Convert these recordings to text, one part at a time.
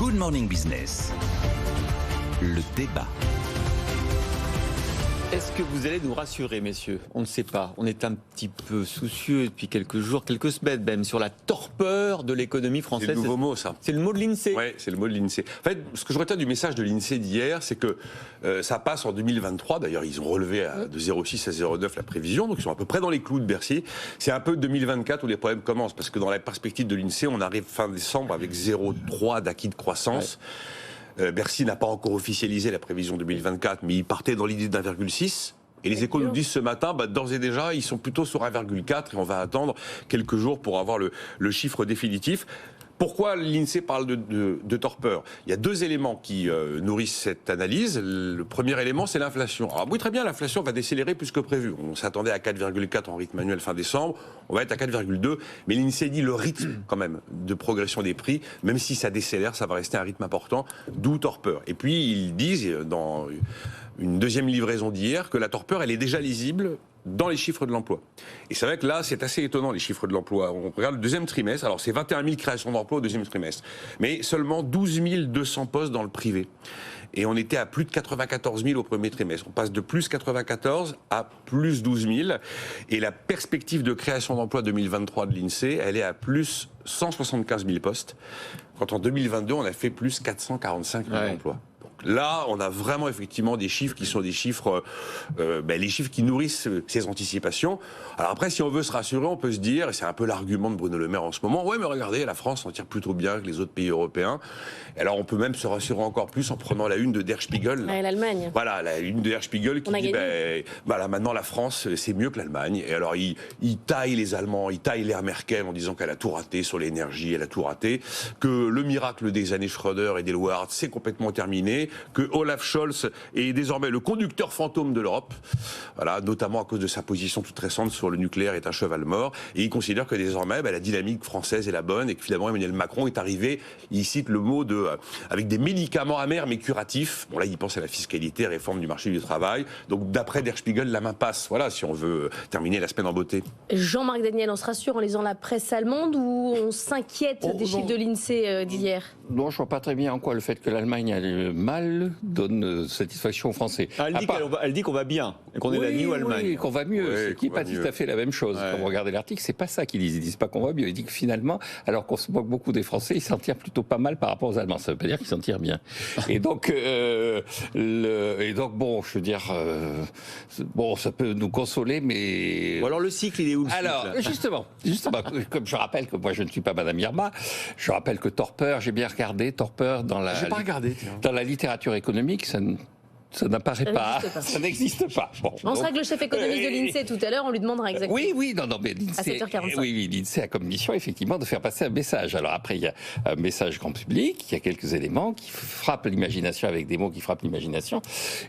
Good Morning Business. Le débat. Est-ce que vous allez nous rassurer, messieurs? On ne sait pas. On est un petit peu soucieux depuis quelques jours, quelques semaines même, sur la torpeur de l'économie française. C'est le nouveau mot, ça. C'est le mot de l'INSEE. Oui, c'est le mot de l'INSEE. En fait, ce que je retiens du message de l'INSEE d'hier, c'est que ça passe en 2023. D'ailleurs, ils ont relevé de 0,6 à 0,9 la prévision, donc ils sont à peu près dans les clous de Bercy. C'est un peu 2024 où les problèmes commencent, parce que dans la perspective de l'INSEE, on arrive fin décembre avec 0,3 d'acquis de croissance. Ouais. Bercy n'a pas encore officialisé la prévision 2024, mais il partait dans l'idée d'1,6. Et les Échos nous disent ce matin, d'ores et déjà, ils sont plutôt sur 1,4 et on va attendre quelques jours pour avoir le chiffre définitif. Pourquoi l'INSEE parle de torpeur? Il y a deux éléments qui nourrissent cette analyse. Le premier élément, c'est l'inflation. Alors oui, très bien, l'inflation va décélérer plus que prévu. On s'attendait à 4,4 en rythme annuel fin décembre. On va être à 4,2. Mais l'INSEE dit le rythme, quand même, de progression des prix, même si ça décélère, ça va rester un rythme important, d'où torpeur. Et puis, ils disent, dans une deuxième livraison d'hier, que la torpeur, elle est déjà lisible dans les chiffres de l'emploi. Et c'est vrai que là, c'est assez étonnant, les chiffres de l'emploi. On regarde le deuxième trimestre, alors c'est 21 000 créations d'emplois au deuxième trimestre, mais seulement 12 200 postes dans le privé. Et on était à plus de 94 000 au premier trimestre. On passe de plus 94 à plus 12 000. Et la perspective de création d'emplois 2023 de l'INSEE, elle est à plus 175 000 postes, quand en 2022, on a fait plus 445 000 emplois. Là, on a vraiment effectivement des chiffres qui sont des chiffres, les chiffres qui nourrissent ces anticipations. Alors après, si on veut se rassurer, on peut se dire, et c'est un peu l'argument de Bruno Le Maire en ce moment, ouais, mais regardez, la France s'en tire plutôt bien que les autres pays européens. Et alors, on peut même se rassurer encore plus en prenant la une de Der Spiegel. Ouais, l'Allemagne. Voilà, la une de Der Spiegel qui dit, maintenant la France, c'est mieux que l'Allemagne. Et alors, il taille les Allemands, il taille l'ère Merkel en disant qu'elle a tout raté sur l'énergie, elle a tout raté, que le miracle des années Schröder et d'Elward, c'est complètement terminé, que Olaf Scholz est désormais le conducteur fantôme de l'Europe, voilà, notamment à cause de sa position toute récente sur le nucléaire est un cheval mort, et il considère que désormais la dynamique française est la bonne et que finalement Emmanuel Macron est arrivé, il cite le mot avec des médicaments amers mais curatifs. Bon là il pense à la fiscalité, réforme du marché du travail, donc d'après Der Spiegel la main passe, voilà, si on veut terminer la semaine en beauté. Jean-Marc Daniel, on se rassure en lisant la presse allemande ou on s'inquiète des chiffres de l'INSEE d'hier? Non, je ne vois pas très bien en quoi le fait que l'Allemagne aille mal donne satisfaction aux Français. Elle dit qu'on va bien, qu'on est la New Allemagne. Oui, qu'on va mieux. Ouais, ce qui n'est pas tout à fait la même chose. Quand vous regardez l'article, c'est pas ça qu'ils disent. Ils disent pas qu'on va mieux. Ils disent que finalement, alors qu'on se moque beaucoup des Français, ils s'en tirent plutôt pas mal par rapport aux Allemands. Ça ne veut pas dire qu'ils s'en tirent bien. Et donc, bon, je veux dire, ça peut nous consoler, mais. Ou alors le cycle, il est où? Alors, justement, comme je rappelle que moi je ne suis pas Madame Irma, je rappelle que torpeur, j'ai bien regardé, torpeur dans la littérature économique, ça n'apparaît pas, ça n'existe pas. Bon, on sera avec le chef économiste de l'INSEE tout à l'heure, on lui demandera exactement. Oui, mais l'INSEE, à 7h45. Oui, l'INSEE a comme mission effectivement de faire passer un message. Alors après, il y a un message grand public, il y a quelques éléments qui frappent l'imagination avec des mots qui frappent l'imagination.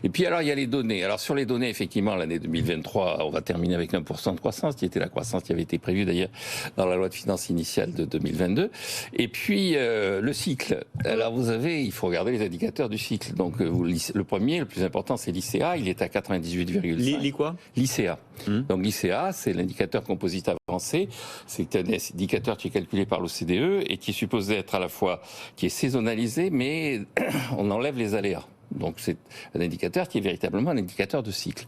Et puis alors, il y a les données. Alors sur les données, effectivement, l'année 2023, on va terminer avec 1% de croissance, qui était la croissance qui avait été prévue d'ailleurs dans la loi de finances initiale de 2022. Et puis le cycle. Alors il faut regarder les indicateurs du cycle. Donc le premier, le plus important, c'est l'ICA. Il est à 98,5. Quoi L'ICA. Donc l'ICA, c'est l'indicateur composite avancé. C'est un indicateur qui est calculé par l'OCDE et qui est supposé être à la fois qui est saisonnalisé, mais on enlève les aléas. Donc c'est un indicateur qui est véritablement un indicateur de cycle.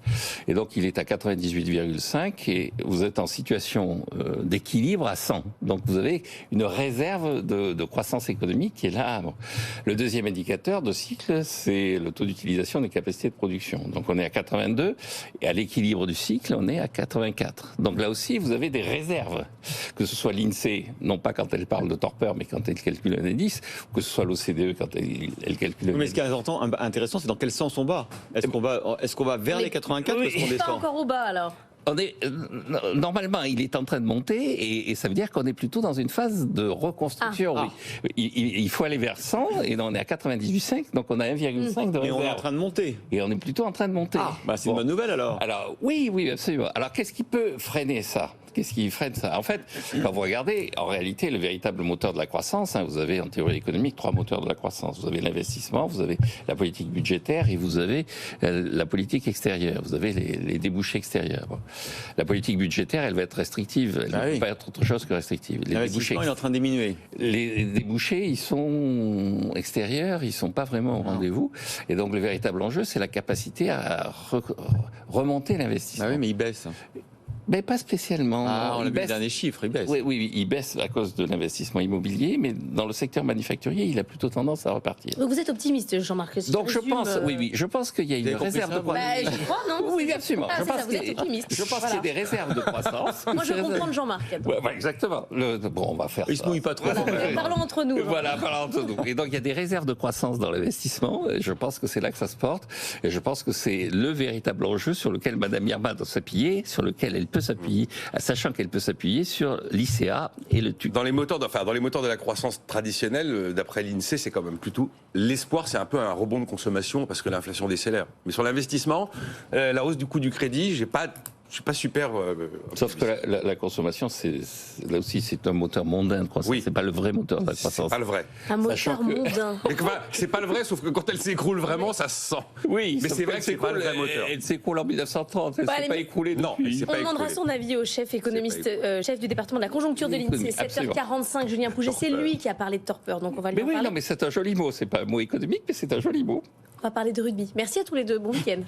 Et donc il est à 98,5 et vous êtes en situation d'équilibre à 100. Donc vous avez une réserve de croissance économique qui est là. Bon. Le deuxième indicateur de cycle, c'est le taux d'utilisation des capacités de production. Donc on est à 82 et à l'équilibre du cycle, on est à 84. Donc là aussi, vous avez des réserves. Que ce soit l'INSEE, non pas quand elle parle de torpeur, mais quand elle calcule un indice, ou que ce soit l'OCDE quand elle calcule un indice. Mais ce qui est intéressant, c'est dans quel sens on va. Est-ce qu'on va vers les 84 ou est-ce qu'on descend? Pas encore au bas alors. Normalement, il est en train de monter et ça veut dire qu'on est plutôt dans une phase de reconstruction. Oui. Il faut aller vers 100 et on est à 98,5, donc on a 1,5 de réserve. Et on est en train de monter. Et on est plutôt en train de monter. C'est une bonne nouvelle alors. Alors oui, absolument. Alors qu'est-ce qui peut freiner ça? Qu'est-ce qui freine ça? En fait, quand vous regardez, en réalité, le véritable moteur de la croissance, vous avez en théorie économique 3 moteurs de la croissance. Vous avez l'investissement, vous avez la politique budgétaire et vous avez la politique extérieure. Vous avez les débouchés extérieurs. Bon. La politique budgétaire, elle va être restrictive. Elle ne peut pas être autre chose que restrictive. L'investissement est en train de diminuer. Les débouchés, ils sont extérieurs, ils sont pas vraiment au rendez-vous. Et donc, le véritable enjeu, c'est la capacité à remonter l'investissement. Ah oui, mais il baisse. Mais pas spécialement. Ah, on a vu les baisse. derniers chiffres, il baisse. Oui, il baisse à cause de l'investissement immobilier, mais dans le secteur manufacturier, il a plutôt tendance à repartir. Donc vous êtes optimiste, Jean-Marc. Si Donc je pense, je pense qu'il y a une réserve de croissance. Bah, je crois, non? Oui, absolument. Ah, je pense vous êtes optimiste. Je pense qu'il y a des réserves de croissance. Moi, je comprends de Jean-Marc. Ouais, exactement. Bon, on va faire Il ça. se mouille pas trop. Parlons entre nous. Voilà, parlons entre nous. Et donc il y a des réserves de croissance dans l'investissement. Et je pense que c'est là que ça se porte. Et je pense que c'est le véritable enjeu sur lequel Madame Irma doit s'appuyer, sur lequel elle peut s'appuyer, sachant qu'elle peut s'appuyer sur l'ICA et le TUC. Dans les moteurs de la croissance traditionnelle, d'après l'INSEE, c'est quand même plutôt l'espoir, c'est un peu un rebond de consommation parce que l'inflation décélère. Mais sur l'investissement, la hausse du coût du crédit, je suis pas super. Sauf que la consommation, là aussi, c'est un moteur mondain de croissance. Oui. C'est pas le vrai moteur de la croissance. C'est pas le vrai. Un moteur mondain. Mais c'est pas le vrai, sauf que quand elle s'écroule vraiment, ça se sent. Oui, mais c'est vrai que c'est pas le vrai moteur. Elle s'écroule en 1930. Elle ne s'est pas écroulée depuis. Non, elle s'est On pas demandera écroulée. son avis au chef économiste, chef du département de la conjoncture de l'INSEE, Absolument. 7h45, Julien Pouget. C'est lui qui a parlé de torpeur, donc on va lui Mais en oui, parler. non, mais c'est un joli mot. C'est pas un mot économique, mais c'est un joli mot. On va parler de rugby. Merci à tous les deux. Bon week-end.